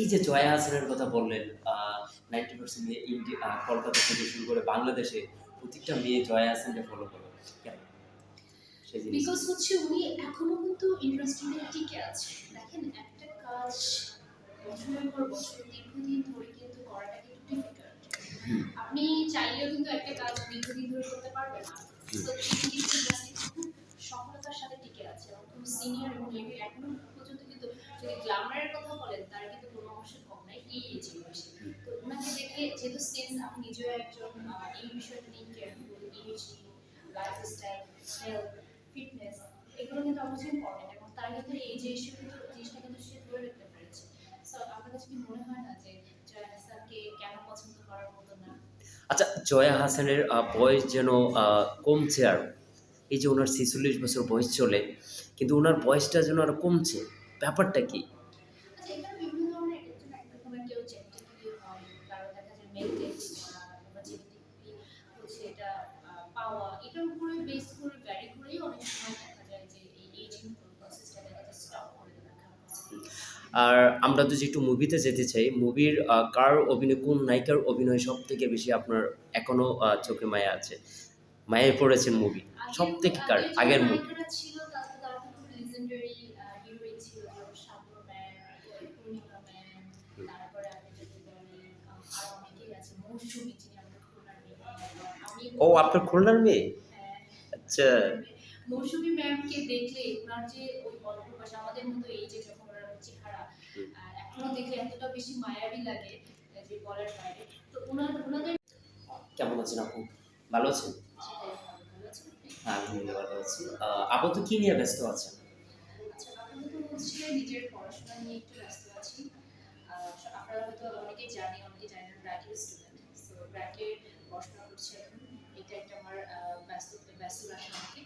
এই যে জয়া আহসানের কথা বললেন, 90% মেয়ে কলকাতা থেকে শুরু করে বাংলাদেশে প্রত্যেকটা মেয়ে জয়া আহসানকে ফলো করে। কেন? সেই জিনিসটা বিকজ হচ্ছে উনি এখনো কিন্তু ইন্ডাস্ট্রিতে টিকে আছে। দেখেন একটা কাজ বছরের পর বছর দীর্ঘদিন ধরে কিন্তু করাটা কিন্তু ডিফিকাল্ট। হুম, আপনি চাইলেও কিন্তু একটা কাজ দীর্ঘদিন ধরে করতে পারবেন না। হুম। তো তিনি কিন্তু ইন্ডাস্ট্রিতে খুব সফলতার সাথে টিকে আছে এবং খুব সিনিয়র এবং এখনো পর্যন্ত কিন্তু যদি গ্ল্যামারের কথা বলেন তার কিন্তু কোনো অংশে কম নাই এই এজে বয়সে। তো ওনাকে দেখে যেহেতু সেন্স আপনি নিজেও একজন এই বিষয়টা নিয়ে careful as lifestyle health fitness এগুলো কিন্তু অবশ্যই ইম্পর্টেন্ট এবং তার কিন্তু এই যে ইস্যু কিন্তু জিনিসটা কিন্তু সে ধরে রাখতে পেরেছে। সো আপনার কাছে কি মনে হয় না যে জয়া আহসানকে কেন পছন্দ করার মতো না? আচ্ছা, জয়া হাসানের বয়স যেন কমছে আরো। এই যে উনার ৪৬ বছর বয়স চলে, কিন্তু উনার বয়সটা যেন আরো কমছে। ব্যাপারটা কি? আচ্ছা এখানে বিভিন্ন ধরনের একজন একরকমের কেউ জেনেটিক্যালি হয়, কারো দেখা যায় মেন্টালি বা জেনেটিক্যালি হচ্ছে এটা পাওয়া এটার উপরে বেস করে ভ্যারি করেই অনেক সময় দেখা যায় যে এই এজিং প্রসেসটা দেখা যায় স্টপ করে রাখা পসিবল। আর আমরা যদি একটু মুভিতে যেতে চাই, মুভির কার অভিনয়, কোন নায়িকার অভিনয় সবথেকে বেশি আপনার এখনো চোখে মায়া আছে? মায়ায় পড়েছেন মুভি। সবথেকে কার? আগের যে আগের মুভি। নায়িকারা ছিল তারা তো খুব লিজেন্ডারি হিরোইন ছিল, যেমন শাবনূর ম্যাম, পূর্ণিমা ম্যাম, তারপরে আপনি যদি বলেন আরো অনেকেই আছে, মৌসুমী যিনি আমাদের খুলনার মেয়ে। আমি ও, আপনার খুলনার মেয়ে? হ্যাঁ, আচ্ছা। মৌসুমী ম্যামকে দেখলে ওনার যে ওই অল্প বয়সে আমাদের মতো এই যে যখন ওনার চেহারা হুম। এখনো দেখলে এতটা বেশি মায়াবী লাগে যে বলার বাইরে। তো ওনাদের কেমন আছেন আপু? ভালো আছেন? সেটাই ভালো আছে। হ্যাঁ, আলহামদুলিল্লাহ ভালো আছি। আপাতত কি নিয়ে ব্যস্ত আছেন? আচ্ছা আপাতত হচ্ছে নিজের পড়াশোনা নিয়ে একটু ব্যস্ত আছি। আপনারা হয়তো অনেকেই জানে, অনেকেই জানেন না, ব্র্যাকের স্টুডেন্ট। সো ব্র্যাকের পড়াশোনা করছি এখন। এটা একটা আমার ব্যস্ত রাখে আমাকে।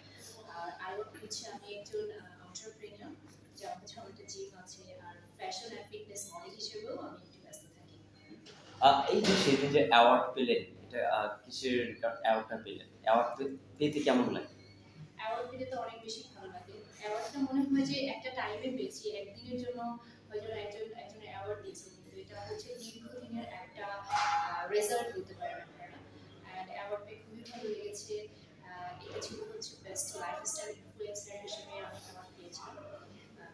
আর আরও হচ্ছে আমি একজন এন্টারপ্রেনিউর, যে আমার কাছে একটা জিম আছে, আর ফ্যাশন অ্যান্ড ফিটনেস মডেল হিসেবেও আমি একটু ব্যস্ত থাকি। এই যে সেদিন যে অ্যাওয়ার্ড পেলেন, এটা কিসের অ্যাওয়ার্ডটা পেলেন? অ্যাওয়ার্ড পেতে কেমন লাগে? অ্যাওয়ার্ড পেলে তো অনেক বেশি ভালো লাগে। অ্যাওয়ার্ডটা মনে হয় যে একটা টাইমে পেয়েছি, একদিনের জন্য হয়তো একজন অ্যাওয়ার্ড দিয়েছে, কিন্তু এটা হচ্ছে দীর্ঘদিনের একটা রেজাল্ট বলতে পারেন আপনারা। অ্যান্ড অ্যাওয়ার্ড পেয়ে খুবই ভালো লেগেছে। এটা ছিল হচ্ছে বেস্ট লাইফস্টাইল ইনফ্লুয়েন্সার হিসেবে আমি অ্যাওয়ার্ড পেয়েছিলাম,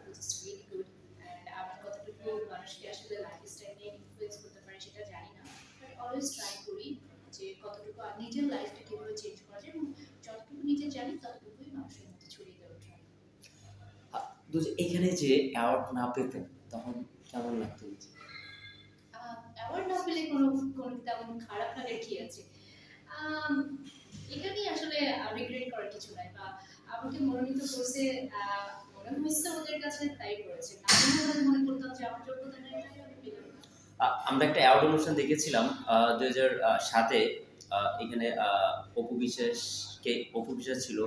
which is really good. And আমি কতটুকু মানুষকে আসলে লাইফস্টাইল নিয়ে ইনফ্লুয়েন্স করতে পারি সেটা জানি না, বাট অলওয়েজ ট্রাই করি যে কতটুকু নিজের লাইফটা কিভাবে চেঞ্জ করা যায় এবং যতটুকু নিজে জানি ততটুকুই মানুষের মধ্যে ছড়িয়ে দেওয়ার ট্রাই। এখানে যে অ্যাওয়ার্ড না পেতেন তখন কেমন লাগতো নিজে? অ্যাওয়ার্ড না পেলে কোনো তেমন খারাপ লাগার কি আছে? আম, এটা নিয়ে আসলে রিগ্রেট করার কিছু নাই, বা আমাকে মনোনীত করছে, মনে হয়েছে ওদের কাছে তাই করেছে, না হলে মনে করতাম যে আমার যোগ্যতা নেই তাই আমি পেলাম না। আমরা একটা অ্যাওয়ার্ড অনুষ্ঠান দেখেছিলাম ২০০৭-এ। এখানে অপু বিশ্বাস ছিল।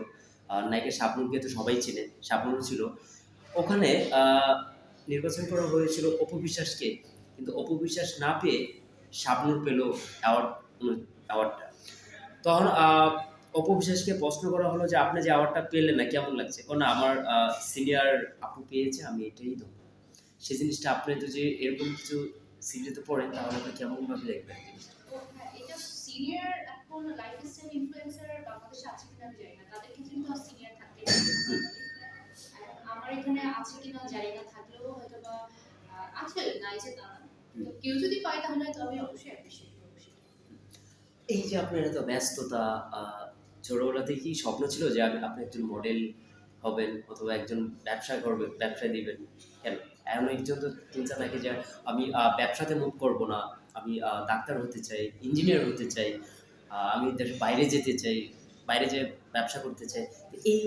নায়িকা শাবনূরকে তো সবাই চেনে। শাবনূর ছিল। ওখানে নির্বাচন করা হয়েছিল অপু বিশ্বাসকে। কিন্তু অপু বিশ্বাস না পেয়ে শাবনূর পেল অ্যাওয়ার্ড অ্যাওয়ার্ডটা। তখন অপু বিশ্বাসকে প্রশ্ন করা হলো যে, "আপনি যে অ্যাওয়ার্ডটা পেলেন না, কেমন লাগছে?" না, "আমার সিনিয়র আপু পেয়েছে, আমি এটাই দেবো।" সেই জিনিসটা আপনি তো যে এরকম কিছু সিরিজে পড়েন, তাহলে আপনি কেমনভাবে দেখবেন জিনিসটা? ও হ্যাঁ, এটা সিনিয়র এখন লাইফস্টাইল ইনফ্লুয়েন্সার বাংলাদেশে আছে কিনা আমি জানি না, তাদের ক্ষেত্রে কিন্তু সিনিয়র থাকতে পারে হুম। নরমালি। আমার এখানে আছে কিনা জানি না, থাকলেও হয়তো বা আছে, নাই যে তা না। তো কেউ যদি পায় তাহলে তো আমি অবশ্যই অ্যাপ্রিশিয়েট করবো সেটা। এই যে আপনার এত ব্যস্ততা, আ ছোটবেলা থেকেই স্বপ্ন ছিল যে আপনি একজন মডেল হবেন অথবা একজন ব্যবসা করবেন, ব্যবসা দিবেন। কেন? অনেকজন তো চিন্তা থাকে যে আমি ব্যবসাতে মুভ করব না। আমি ডাক্তার হতে চাই, ইঞ্জিনিয়ার হতে চাই। আমি দেশের বাইরে যেতে চাই, বাইরে যেয়ে ব্যবসা করতে চাই। তো এই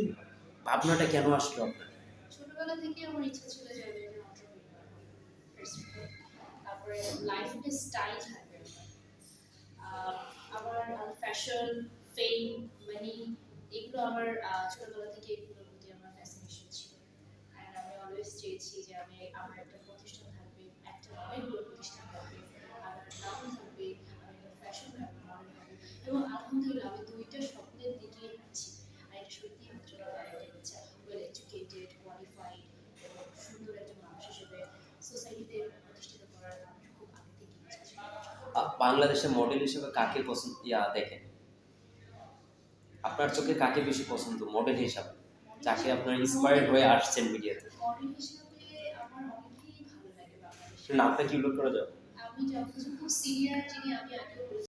ভাবনাটা কেন আসলো আপনার? ছোটবেলা থেকে আমার ইচ্ছা ছিল যে আমি একজন এন্টারপ্রেনিউর হব, ফার্স্ট অফ অল। তারপরে লাইফে স্টাইল থাকবে আমার। আমার ফ্যাশন, ফেম, মানি এগুলো আমার ছোটবেলা থেকে এগুলোর প্রতি আমার ফ্যাসিনেশন ছিল। অ্যান্ড আমি অলওয়েজ চেয়েছি যে আমার একটা প্রতিষ্ঠান থাকবে, একটা অনেকগুলো প্রতিষ্ঠান থাকবে, আমার নাম থাকবে, আমি একটা ফ্যাশন মডেল হব। এবং আলহামদুলিল্লাহ আমি দুইটা স্বপ্নের দিকে হাঁটছি। আর এটা সত্যি ছোটবেলার একটা ইচ্ছা, ওয়েল এডুকেটেড, কোয়ালিফাইড এবং সুন্দর একজন মানুষ হিসেবে সোসাইটিতে প্রতিষ্ঠিত করার বাংলাদেশে মডেল হিসেবে কাকে পছন্দ দেখেন? আপনার চোখে কাকে বেশি পছন্দ মডেল হিসাবে? যাকে আপনার ইন্সপায়ার্ড হয়ে আসছেন মিডিয়াতে? মডেল হিসাবে আমার অনেকেই ভালো লাগে বাংলাদেশে। নামটা কি উল্লেখ করা যাবে? আমি যখন খুব সিনিয়র যিনি আমি আগেও